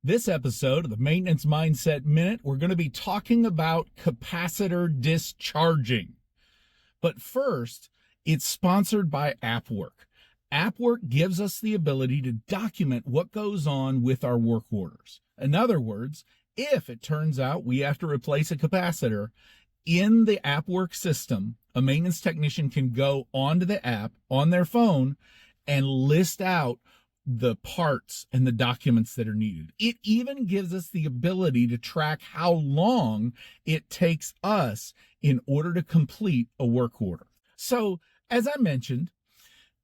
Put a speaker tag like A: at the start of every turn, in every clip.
A: This episode of the Maintenance Mindset Minute, we're going to be talking about capacitor discharging. But first, it's sponsored by AppWork. AppWork gives us the ability to document what goes on with our work orders. In other words, if it turns out we have to replace a capacitor, in the AppWork system, a maintenance technician can go onto the app on their phone and list out the parts and the documents that are needed. It even gives us the ability to track how long it takes us in order to complete a work order. So, as I mentioned,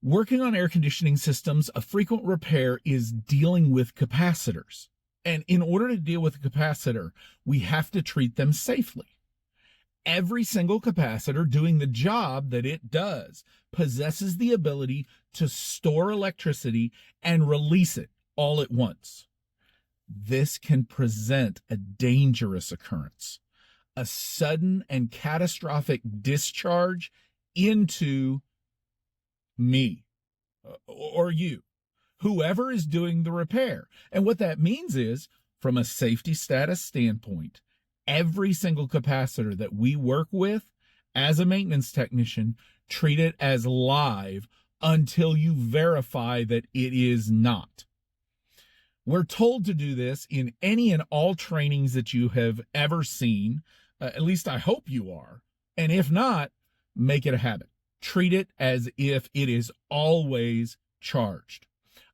A: working on air conditioning systems, a frequent repair is dealing with capacitors. And in order to deal with a capacitor, we have to treat them safely. Every single capacitor doing the job that it does possesses the ability to store electricity and release it all at once. This can present a dangerous occurrence, a sudden and catastrophic discharge into me or you, whoever is doing the repair. And what that means is, from a safety status standpoint, every single capacitor that we work with as a maintenance technician, treat it as live until you verify that it is not. We're told to do this in any and all trainings that you have ever seen. At least I hope you are. And if not, make it a habit. Treat it as if it is always charged.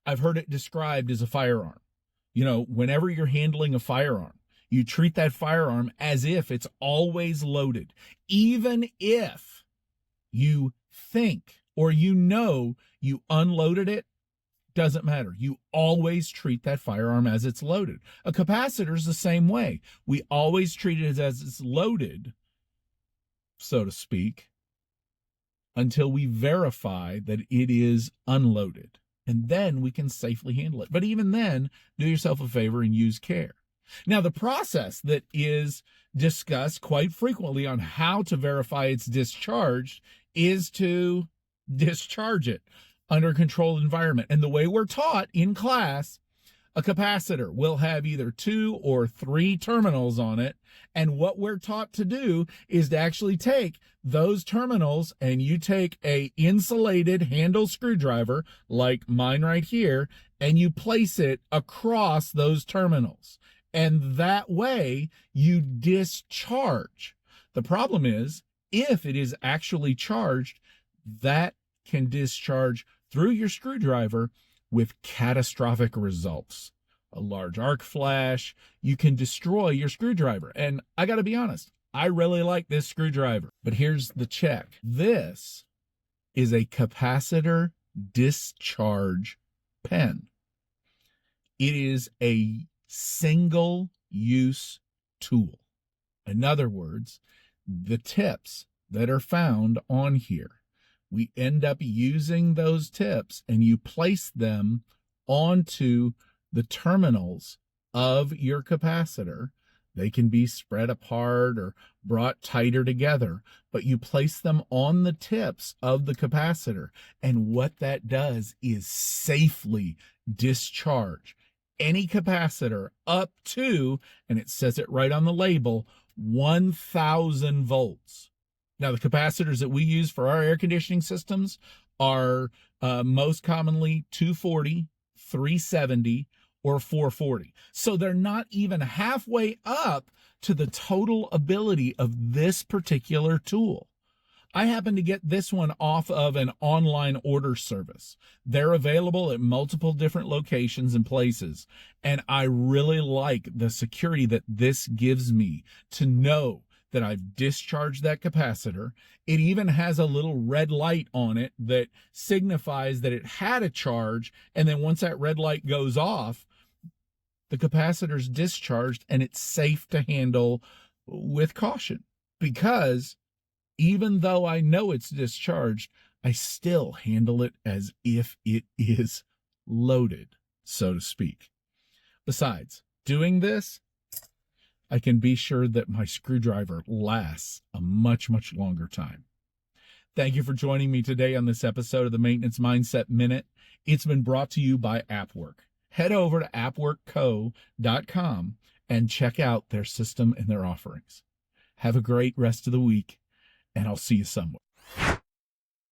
A: I've heard it described as a firearm. You know, whenever you're handling a firearm, you treat that firearm as if it's always loaded. Even if you think or you know you unloaded it, doesn't matter. You always treat that firearm as it's loaded. A capacitor is the same way. We always treat it as it's loaded, so to speak, until we verify that it is unloaded. And then we can safely handle it. But even then, do yourself a favor and use care. Now, the process that is discussed quite frequently on how to verify it's discharged is to discharge it under a controlled environment. And the way we're taught in class, a capacitor will have either 2 or 3 terminals on it. And what we're taught to do is to actually take those terminals, and you take a insulated handle screwdriver like mine right here, and you place it across those terminals. And that way you discharge. The problem is, if it is actually charged, that can discharge through your screwdriver with catastrophic results. A large arc flash, you can destroy your screwdriver. And I got to be honest, I really like this screwdriver. But here's the check. This is a capacitor discharge pen. It is a single-use tool. In other words, the tips that are found on here, we end up using those tips and you place them onto the terminals of your capacitor. They can be spread apart or brought tighter together, but you place them on the tips of the capacitor. And what that does is safely discharge any capacitor up to, and it says it right on the label, 1,000 volts. Now, the capacitors that we use for our air conditioning systems are most commonly 240, 370, or 440. So they're not even halfway up to the total ability of this particular tool. I happen to get this one off of an online order service. They're available at multiple different locations and places. And I really like the security that this gives me to know that I've discharged that capacitor. It even has a little red light on it that signifies that it had a charge. And then once that red light goes off, the capacitor's discharged and it's safe to handle with caution. Because even though I know it's discharged, I still handle it as if it is loaded, so to speak. Besides, doing this, I can be sure that my screwdriver lasts a much, much longer time. Thank you for joining me today on this episode of the Maintenance Mindset Minute. It's been brought to you by AppWork. head over to appworkco.com and check out their system and their offerings. Have a great rest of the week, and I'll see you somewhere.